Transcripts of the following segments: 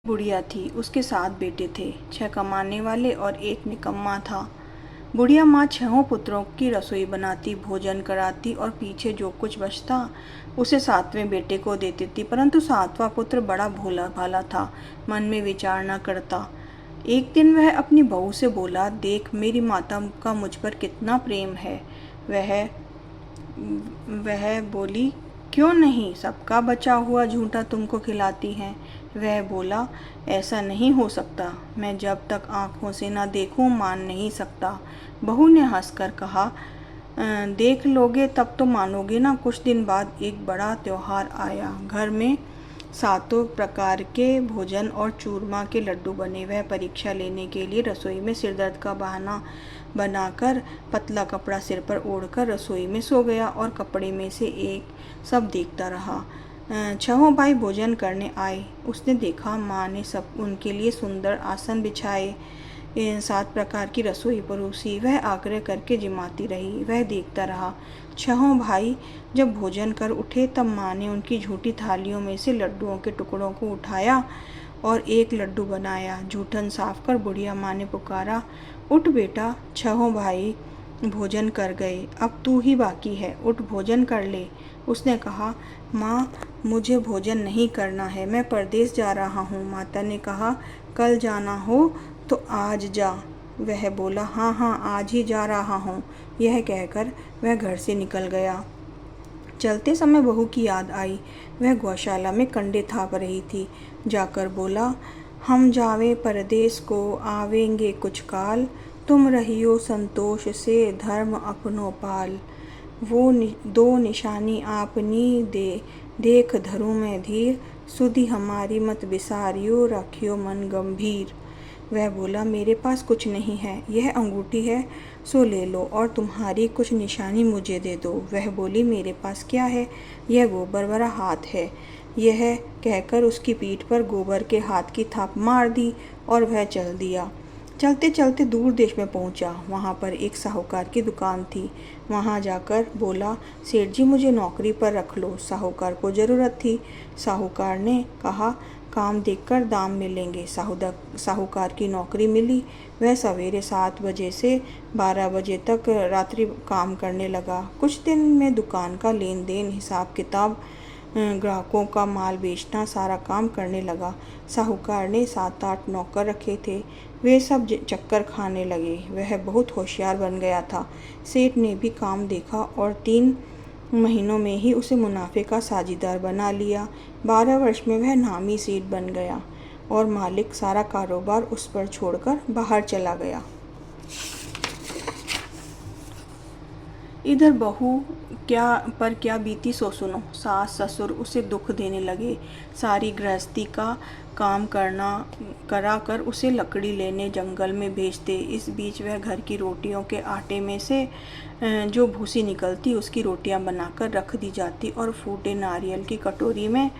बुढ़िया थी, उसके 7 बेटे थे, 6 कमाने वाले और एक निकम्मा था। बुढ़िया माँ 6 पुत्रों की रसोई बनाती, भोजन कराती और पीछे जो कुछ बचता उसे 7वें बेटे को दे देती। परंतु 7वां पुत्र बड़ा भोला भाला था, मन में विचार न करता। एक दिन वह अपनी बहू से बोला, देख मेरी माता का मुझ पर कितना प्रेम है। वह बोली, क्यों नहीं, सबका बचा हुआ झूठा तुमको खिलाती हैं। वह बोला, ऐसा नहीं हो सकता, मैं जब तक आँखों से न देखूं मान नहीं सकता। बहू ने हंसकर कहा, देख लोगे तब तो मानोगे ना। कुछ दिन बाद एक बड़ा त्योहार आया। घर में 7 प्रकार के भोजन और चूरमा के लड्डू बने। वह परीक्षा लेने के लिए रसोई में सिरदर्द का बहाना बनाकर पतला कपड़ा सिर पर ओढ़कर रसोई में सो गया और कपड़े में से एक सब देखता रहा। 6 भाई भोजन करने आए। उसने देखा माँ ने सब उनके लिए सुंदर आसन बिछाए, 7 प्रकार की रसोई परोसी। वह आग्रह करके जिमाती रही। वह देखता रहा। 6 भाई जब भोजन कर उठे तब माँ ने उनकी झूठी थालियों में से लड्डुओं के टुकड़ों को उठाया और एक लड्डू बनाया। जूठन साफ कर बुढ़िया माँ ने पुकारा, उठ बेटा, 6 भाई भोजन कर गए, अब तू ही बाकी है, उठ भोजन कर ले। उसने कहा, माँ मुझे भोजन नहीं करना है, मैं परदेश जा रहा हूँ। माता ने कहा, कल जाना हो तो आज जा। वह बोला, हाँ हाँ आज ही जा रहा हूँ। यह कहकर वह घर से निकल गया। चलते समय बहू की याद आई। वह गौशाला में कंडे थाप रही थी। जाकर बोला, हम जावे परदेश को, आवेंगे कुछ काल, तुम रहियो संतोष से, धर्म अपनो पाल। वो 2 निशानी आपनी देख धरूं मैं धीर, सुधि हमारी मत बिसारियो, रखियो मन गंभीर। वह बोला, मेरे पास कुछ नहीं है, यह अंगूठी है सो ले लो और तुम्हारी कुछ निशानी मुझे दे दो। वह बोली, मेरे पास क्या है, यह गोबर भरा हाथ है। यह कहकर उसकी पीठ पर गोबर के हाथ की थाप मार दी और वह चल दिया। चलते चलते दूर देश में पहुंचा। वहां पर एक साहूकार की दुकान थी। वहां जाकर बोला, सेठ जी मुझे नौकरी पर रख लो। साहूकार को ज़रूरत थी। साहूकार ने कहा, काम देखकर दाम मिलेंगे। साहूकार की नौकरी मिली। वह सवेरे 7 बजे से 12 बजे तक रात्रि काम करने लगा। कुछ दिन में दुकान का लेन देन, हिसाब किताब, ग्राहकों का माल बेचना, सारा काम करने लगा। साहूकार ने 7-8 नौकर रखे थे। वे सब चक्कर खाने लगे। वह बहुत होशियार बन गया था। सेठ ने भी काम देखा और 3 महीनों में ही उसे मुनाफे का साझीदार बना लिया। 12 वर्ष में वह नामी सेठ बन गया और मालिक सारा कारोबार उस पर छोड़कर बाहर चला गया। इधर बहू क्या बीती सो सुनो। सास ससुर उसे दुख देने लगे। सारी गृहस्थी का काम करा कर उसे लकड़ी लेने जंगल में भेजते। इस बीच वह घर की रोटियों के आटे में से जो भूसी निकलती उसकी रोटियां बनाकर रख दी जाती और फूटे नारियल की कटोरी में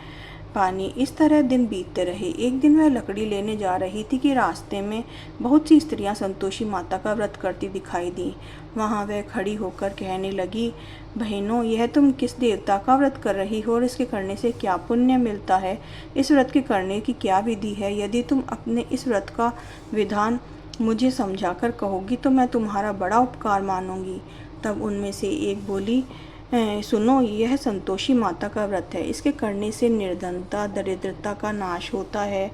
पानी। इस तरह दिन बीतते रहे। एक दिन वह लकड़ी लेने जा रही थी कि रास्ते में बहुत सी स्त्रियां संतोषी माता का व्रत करती दिखाई दी। वहां वह खड़ी होकर कहने लगी, बहनों, यह तुम किस देवता का व्रत कर रही हो और इसके करने से क्या पुण्य मिलता है? इस व्रत के करने की क्या विधि है? यदि तुम अपने इस व्रत का विधान मुझे समझाकर कहोगी तो मैं तुम्हारा बड़ा उपकार मानूंगी। तब उनमें से एक बोली, सुनो, यह संतोषी माता का व्रत है। इसके करने से निर्धनता, दरिद्रता का नाश होता है,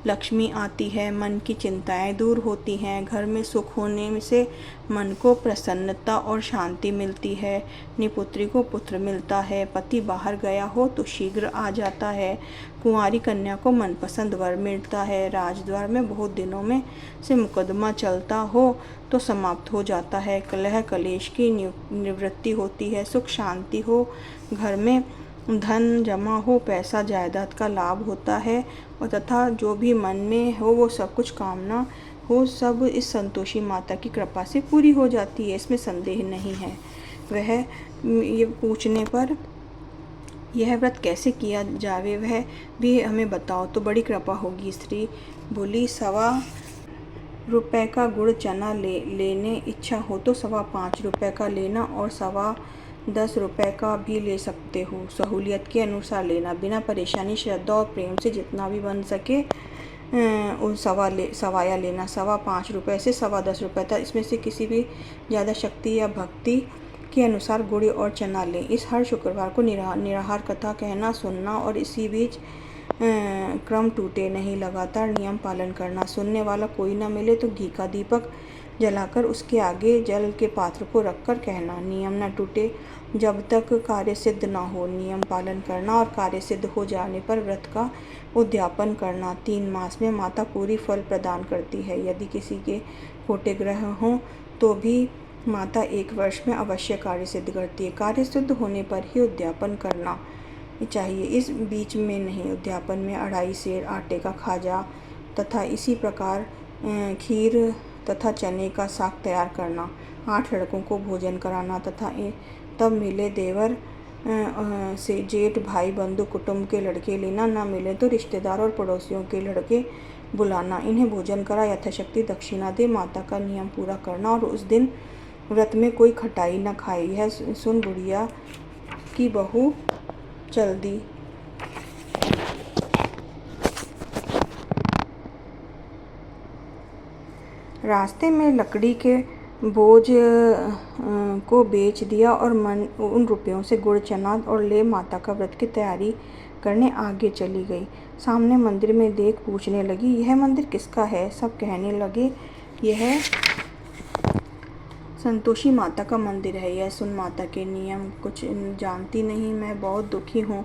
लक्ष्मी आती है, मन की चिंताएं दूर होती हैं, घर में सुख होने से मन को प्रसन्नता और शांति मिलती है, निपुत्री को पुत्र मिलता है, पति बाहर गया हो तो शीघ्र आ जाता है, कुंवारी कन्या को मनपसंद वर मिलता है, राजद्वार में बहुत दिनों में से मुकदमा चलता हो तो समाप्त हो जाता है, कलह कलेश की निवृत्ति होती है, सुख शांति हो, घर में धन जमा हो, पैसा जायदाद का लाभ होता है और तथा जो भी मन में हो वो सब कुछ कामना हो सब इस संतोषी माता की कृपा से पूरी हो जाती है, इसमें संदेह नहीं है। वह ये पूछने पर यह व्रत कैसे किया जावे वह भी हमें बताओ तो बड़ी कृपा होगी। स्त्री बोली, 1.25 रुपये का गुड़ चना लेने इच्छा हो तो 5.25 रुपये का लेना और 10.25 रुपये का भी ले सकते हो। सहूलियत के अनुसार लेना, बिना परेशानी, श्रद्धा और प्रेम से जितना भी बन सके सवाया लेना। 5.25 रुपये से 10.25 रुपये तक, इसमें से किसी भी ज़्यादा शक्ति या भक्ति के अनुसार गुड़ और चना लें। इस हर शुक्रवार को निराहार कथा कहना सुनना और इसी बीच क्रम टूटे नहीं, लगातार नियम पालन करना। सुनने वाला कोई ना मिले तो घी का दीपक जलाकर उसके आगे जल के पात्र को रखकर कहना, नियम न टूटे जब तक कार्य सिद्ध न हो। नियम पालन करना और कार्य सिद्ध हो जाने पर व्रत का उद्यापन करना। 3 मास में माता पूरी फल प्रदान करती है। यदि किसी के खोटे ग्रह हों तो भी माता 1 वर्ष में अवश्य कार्य सिद्ध करती है। कार्य सिद्ध होने पर ही उद्यापन करना चाहिए, इस बीच में नहीं। उद्यापन में 2.5 सेर आटे का खाजा तथा इसी प्रकार खीर तथा चने का साग तैयार करना। 8 लड़कों को भोजन कराना तथा तब मिले देवर से जेठ भाई बंधु कुटुंब के लड़के लेना, ना मिले तो रिश्तेदार और पड़ोसियों के लड़के बुलाना। इन्हें भोजन करा यथाशक्ति दक्षिणा दे। माता का नियम पूरा करना और उस दिन व्रत में कोई खटाई न खाई। यह सुन बुढ़िया की बहू चल दी। रास्ते में लकड़ी के बोझ को बेच दिया और उन रुपयों से गुड़ चना और ले माता का व्रत की तैयारी करने आगे चली गई। सामने मंदिर में देख पूछने लगी, यह मंदिर किसका है? सब कहने लगे, यह संतोषी माता का मंदिर है। यह सुन माता के नियम कुछ जानती नहीं। मैं बहुत दुखी हूँ,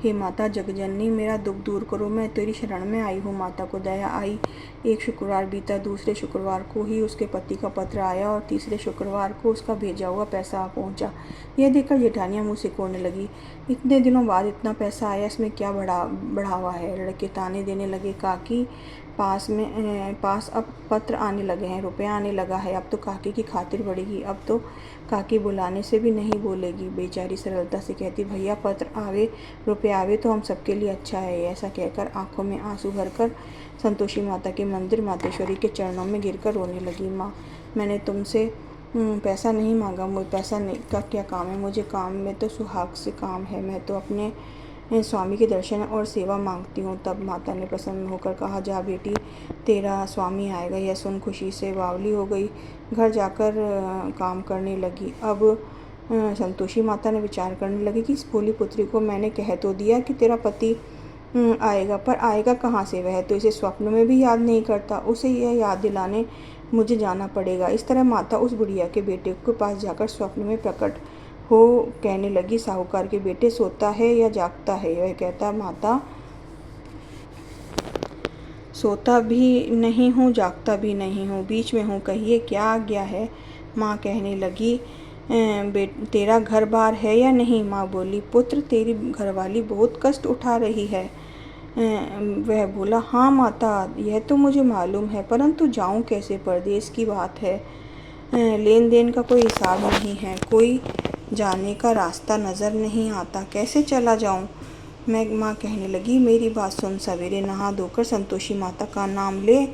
हे माता जगजननी मेरा दुख दूर करो, मैं तेरी शरण में आई हूँ। माता को दया आई। 1 शुक्रवार बीता, दूसरे शुक्रवार को ही उसके पति का पत्र आया और तीसरे शुक्रवार को उसका भेजा हुआ पैसा आ पहुँचा। यह देखकर जेठानियाँ मुँह सिकोड़ने लगी, इतने दिनों बाद इतना पैसा आया, इसमें क्या बढ़ावा है? लड़के ताने देने लगे, काकी पास अब पत्र आने लगे हैं, रुपया आने लगा है, अब तो काकी की खातिर बढ़ेगी, अब तो काकी बुलाने से भी नहीं बोलेगी। बेचारी सरलता से कहती, भैया पत्र आवे रुपया आवे तो हम सबके लिए अच्छा है। ऐसा कहकर आंखों में आंसू भरकर संतोषी माता के मंदिर मातेश्वरी के चरणों में गिरकर रोने लगी। माँ, मैंने तुमसे पैसा नहीं मांगा, मुझे पैसा का क्या काम है? मुझे काम में तो सुहाग से काम है, मैं तो अपने स्वामी के दर्शन और सेवा मांगती हूँ। तब माता ने प्रसन्न होकर कहा, जा बेटी, तेरा स्वामी आएगा। यह सुन खुशी से बावली हो गई, घर जाकर काम करने लगी। अब संतोषी माता ने विचार करने लगी कि इस भोली पुत्री को मैंने कह तो दिया कि तेरा पति आएगा, पर आएगा कहाँ से? वह तो इसे स्वप्न में भी याद नहीं करता, उसे यह याद दिलाने मुझे जाना पड़ेगा। इस तरह माता उस बुढ़िया के बेटे के पास जाकर स्वप्न में प्रकट हो कहने लगी, साहूकार के बेटे सोता है या जागता है? वह कहता, माता सोता भी नहीं हूँ, जागता भी नहीं हूँ, बीच में हूँ, कहिए क्या आज्ञा है? माँ कहने लगी, तेरा घर बार है या नहीं? माँ बोली, पुत्र तेरी घरवाली बहुत कष्ट उठा रही है। वह बोला, हाँ माता, यह तो मुझे मालूम है, परंतु जाऊँ कैसे? परदेश की बात है, लेन देन का कोई हिसाब नहीं है, कोई जाने का रास्ता नज़र नहीं आता, कैसे चला जाऊँ? माँ कहने लगी, मेरी बात सुन, सवेरे नहा धोकर संतोषी माता का नाम ले,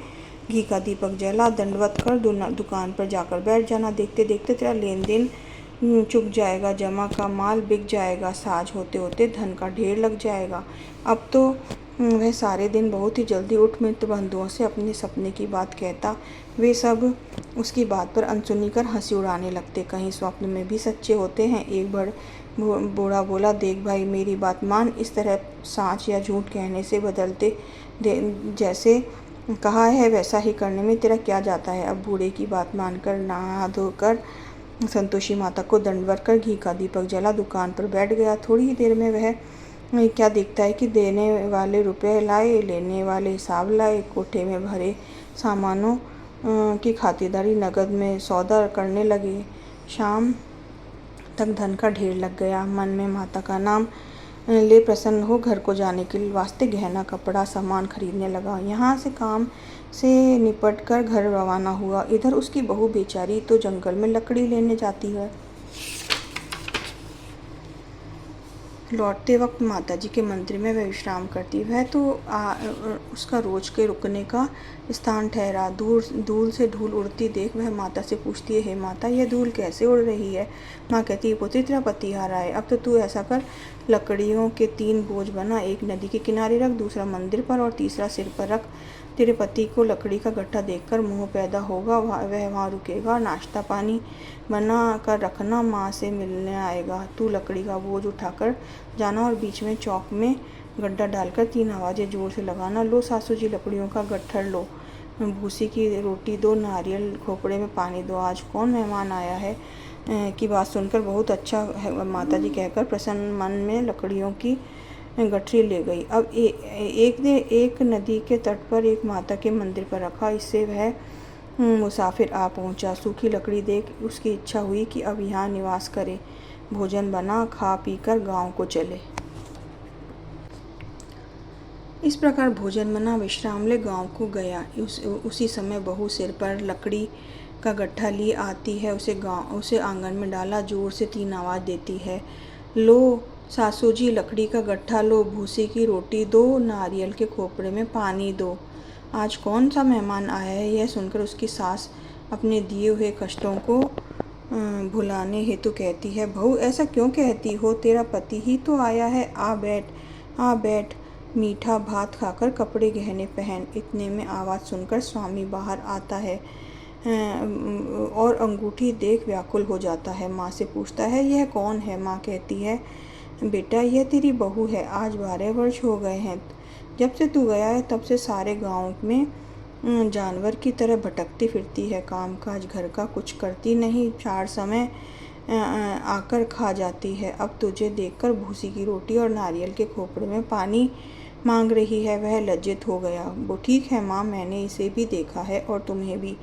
घी का दीपक जला, दंडवत कर दुकान पर जाकर बैठ जाना। देखते देखते तेरा लेन देन चुक जाएगा, जमा का माल बिक जाएगा, साज होते होते धन का ढेर लग जाएगा। अब तो वह सारे दिन बहुत ही जल्दी उठ मित्र बंधुओं से अपने सपने की बात कहता। वे सब उसकी बात पर अनसुनी कर हंसी उड़ाने लगते। कहीं स्वप्न में भी सच्चे होते हैं। एक बूढ़ा बोला, देख भाई, मेरी बात मान, इस तरह साँच या झूठ कहने से बदलते जैसे कहा है वैसा ही करने में तेरा क्या जाता है? अब बूढ़े की बात मानकर नहा धोकर संतोषी माता को दंडवत कर घी का दीपक जला दुकान पर बैठ गया। थोड़ी ही देर में वह क्या देखता है कि देने वाले रुपए लाए, लेने वाले हिसाब लाए, कोठे में भरे सामानों की खातिरदारी, नगद में सौदा करने लगे। शाम तक धन का ढेर लग गया। मन में माता का नाम ले प्रसन्न हो घर को जाने के वास्ते गहना कपड़ा सामान खरीदने लगा। यहाँ से काम से निपट कर घर रवाना हुआ। इधर उसकी बहू बेचारी तो जंगल में लकड़ी लेने जाती है। लौटते वक्त माताजी के मंदिर में वह विश्राम करती। वह तो उसका रोज के रुकने का स्थान ठहरा। धूल से धूल उड़ती देख वह माता से पूछती है, हे माता, यह धूल कैसे उड़ रही है? माँ कहती है, पुत्री तेरा पति आ रहा है, अब तो तू ऐसा कर, लकड़ियों के 3 बोझ बना, एक नदी के किनारे रख, दूसरा मंदिर पर और तीसरा सिर पर रख। तेरे पति को लकड़ी का गट्ठा देखकर मोह पैदा होगा, वह वहाँ रुकेगा, नाश्ता पानी बना कर रखना, माँ से मिलने आएगा। तू लकड़ी का बोझ उठाकर जाना और बीच में चौक में गड्ढा डालकर 3 आवाज़ें जोर से लगाना। लो सासू जी, लकड़ियों का गट्ठर लो, भूसी की रोटी दो, नारियल खोपड़े में पानी दो, आज कौन मेहमान आया है। की बात सुनकर बहुत अच्छा है माताजी कहकर प्रसन्न मन में लकड़ियों की गठरी ले गई। अब एक नदी के तट पर एक माता के मंदिर पर रखा। इससे वह मुसाफिर आ पहुंचा। सूखी लकड़ी देख उसकी इच्छा हुई कि अब यहाँ निवास करे। भोजन बना, खा पी कर गाँव को चले। इस प्रकार भोजन बना, विश्राम ले गाँव को गया। उसी समय बहू सिर पर लकड़ी का गट्ठा लिए आती है। उसे आंगन में डाला, जोर से 3 आवाज़ देती है। लो सासू जी, लकड़ी का गट्ठा लो, भूसी की रोटी दो, नारियल के खोपड़े में पानी दो, आज कौन सा मेहमान आया है। यह सुनकर उसकी सास अपने दिए हुए कष्टों को भुलाने हेतु कहती है, बहू ऐसा क्यों कहती हो, तेरा पति ही तो आया है, आ बैठ, मीठा भात खाकर कपड़े गहने पहन। इतने में आवाज़ सुनकर स्वामी बाहर आता है और अंगूठी देख व्याकुल हो जाता है। माँ से पूछता है, यह कौन है। माँ कहती है, बेटा यह तेरी बहू है, आज 12 वर्ष हो गए हैं। जब से तू गया है तब से सारे गांव में जानवर की तरह भटकती फिरती है, काम काज घर का कुछ करती नहीं, 4 समय आकर खा जाती है। अब तुझे देखकर भूसी की रोटी और नारियल के खोपड़े में पानी मांग रही है। वह लज्जित हो गया। वो ठीक है माँ, मैंने इसे भी देखा है और तुम्हें भी।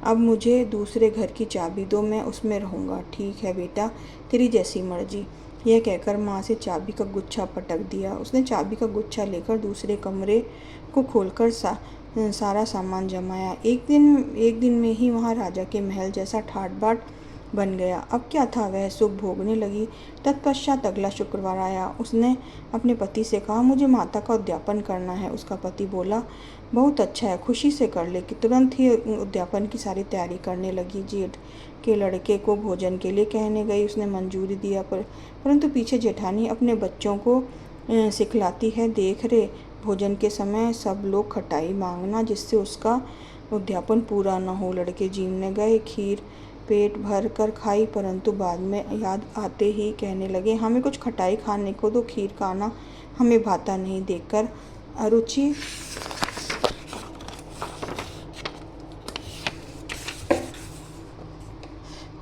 अब मुझे दूसरे घर की चाबी दो, मैं उसमें रहूँगा। ठीक है बेटा, तेरी जैसी मर्जी। यह कहकर माँ से चाबी का गुच्छा पटक दिया। उसने चाबी का गुच्छा लेकर दूसरे कमरे को खोलकर सारा सामान जमाया। एक दिन में ही वहाँ राजा के महल जैसा ठाट बाट बन गया। अब क्या था, वह सुख भोगने लगी। तत्पश्चात अगला शुक्रवार आया। उसने अपने पति से कहा, मुझे माता का उद्यापन करना है। उसका पति बोला, बहुत अच्छा है, खुशी से कर ले। कि तुरंत ही उद्यापन की सारी तैयारी करने लगी। जेठ के लड़के को भोजन के लिए कहने गई। उसने मंजूरी दिया, परंतु पीछे जेठानी अपने बच्चों को सिखलाती है, देख रे, भोजन के समय सब लोग खटाई मांगना, जिससे उसका उद्यापन पूरा न हो। लड़के जीमने गए, खीर पेट भर कर खाई, परंतु बाद में याद आते ही कहने लगे, हमें कुछ खटाई खाने को दो, खीर खाना हमें भाता नहीं। देखकर अरुचि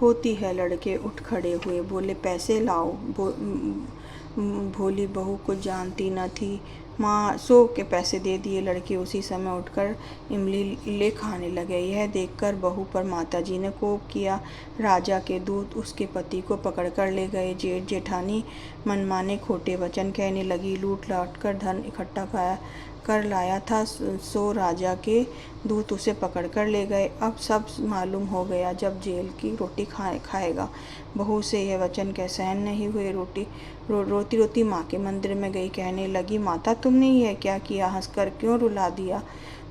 होती है। लड़के उठ खड़े हुए, बोले, पैसे लाओ। भोली बहू कुछ जानती न थी। माँ 100 के पैसे दे दिए। लड़के उसी समय उठकर इमली ले खाने लगे। यह देखकर बहू पर माताजी ने कोप किया। राजा के दूत उसके पति को पकड़कर ले गए। जेठानी मनमाने खोटे वचन कहने लगी। लूट लाट कर धन इकट्ठा कर लाया था, सो राजा के दूत उसे पकड़कर ले गए। अब सब मालूम हो गया, जब जेल की रोटी खाएगा। बहू से यह वचन क्या सहन नहीं हुए। रोती रोती माँ के मंदिर में गई। कहने लगी, माता तुमने यह क्या किया, हंसकर क्यों रुला दिया।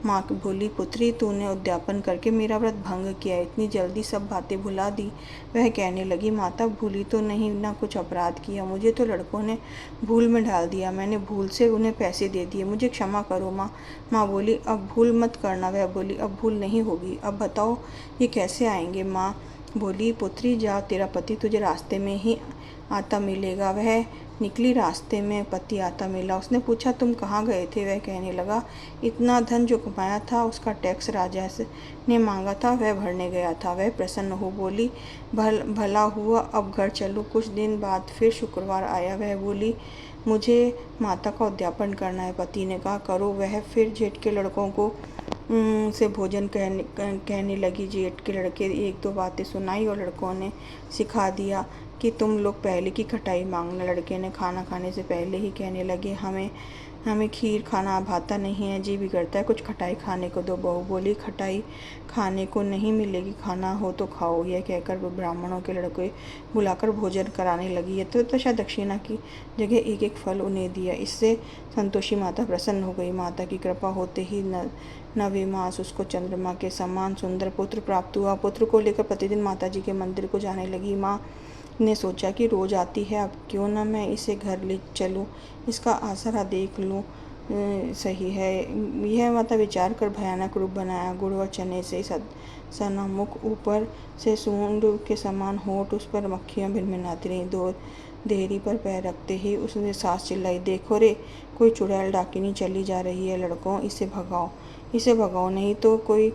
माँ बोली, पुत्री तूने उद्यापन करके मेरा व्रत भंग किया, इतनी जल्दी सब बातें भुला दी। वह कहने लगी, माता भूली तो नहीं, ना कुछ अपराध किया, मुझे तो लड़कों ने भूल में डाल दिया, मैंने भूल से उन्हें पैसे दे दिए, मुझे क्षमा करो माँ। माँ बोली, अब भूल मत करना। वह बोली, अब भूल नहीं होगी। अब बताओ ये कैसे आएंगे। माँ बोली, पुत्री जाओ, तेरा पति तुझे रास्ते में ही आता मिलेगा। वह निकली, रास्ते में पति आता मिला। उसने पूछा, तुम कहाँ गए थे। वह कहने लगा, इतना धन जो कमाया था उसका टैक्स राजा ने मांगा था, वह भरने गया था। वह प्रसन्न हो बोली, भला हुआ, अब घर चलो। कुछ दिन बाद फिर शुक्रवार आया। वह बोली, मुझे माता का उद्यापन करना है। पति ने कहा, करो। वह फिर जेठ के लड़कों को से भोजन कहने लगी। जेठ के लड़के 1-2 बातें सुनाई और लड़कों ने सिखा दिया कि तुम लोग पहले की खटाई मांगना। लड़के ने खाना खाने से पहले ही कहने लगे, हमें खीर खाना भाता नहीं है, जी बिगड़ता है, कुछ खटाई खाने को दो। बहू बोली, खटाई खाने को नहीं मिलेगी, खाना हो तो खाओ। यह कहकर वो ब्राह्मणों के लड़के बुलाकर भोजन कराने लगी। तो शायद दक्षिणा की जगह 1-1 फल उन्हें दिया। इससे संतोषी माता प्रसन्न हो गई। माता की कृपा होते ही 9वें मास उसको चंद्रमा के समान सुंदर पुत्र प्राप्त हुआ। पुत्र को लेकर प्रतिदिन माता जी के मंदिर को जाने लगी। माँ ने सोचा कि रोज आती है, अब क्यों न मैं इसे घर ले चलूं, इसका आसरा देख लूं। सही है। यह माता विचार कर भयानक रूप बनाया। गुड़ और चने से सना मुख, ऊपर से सूंड के समान होठ, उस पर मक्खियाँ भिनभिनाती रहीं। दो देहरी पर पैर रखते ही उसने सास चिल्लाई, देखो रे, कोई चुड़ैल डाकिनी चली जा रही है। लड़कों, इसे भगाओ, इसे भगाओ, नहीं तो कोई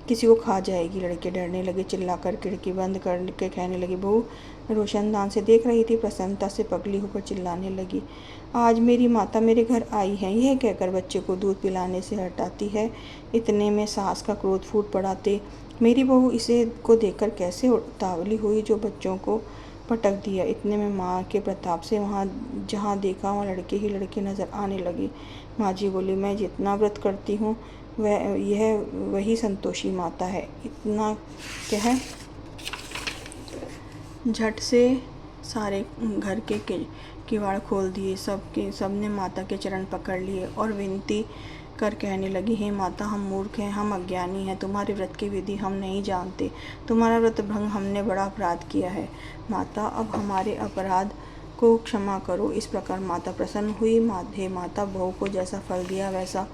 किसी को खा जाएगी। लड़के डरने लगे, चिल्लाकर खिड़की बंद करके कहने लगी। बहू रोशनदान से देख रही थी, प्रसन्नता से पगली होकर चिल्लाने लगी, आज मेरी माता मेरे घर आई है। यह कहकर बच्चे को दूध पिलाने से हटाती है। इतने में सास का क्रोध फूट पड़ा। मेरी बहू इसे को देखकर कैसे उतावली हुई जो बच्चों को पटक दिया। इतने में माँ के प्रताप से वहाँ जहाँ देखा वहाँ लड़के ही लड़के नजर आने लगे। माँ जी बोली, मैं जितना व्रत करती हूँ वही संतोषी माता है। इतना कह झट से सारे घर के किवाड़ खोल दिए। सबने माता के चरण पकड़ लिए और विनती कर कहने लगी, हे माता, हम मूर्ख हैं, हम अज्ञानी हैं, तुम्हारे व्रत की विधि हम नहीं जानते, तुम्हारा व्रत भंग हमने बड़ा अपराध किया है। माता, अब हमारे अपराध को क्षमा करो। इस प्रकार माता प्रसन्न हुई। हे माता, बहू को जैसा फल दिया वैसा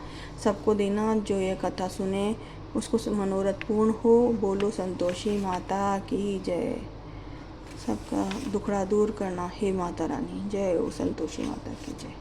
सबको देना। जो ये कथा सुने उसको मनोरथ पूर्ण हो। बोलो संतोषी माता की जय। सबका दुखड़ा दूर करना, हे माता रानी। जय हो संतोषी माता की जय।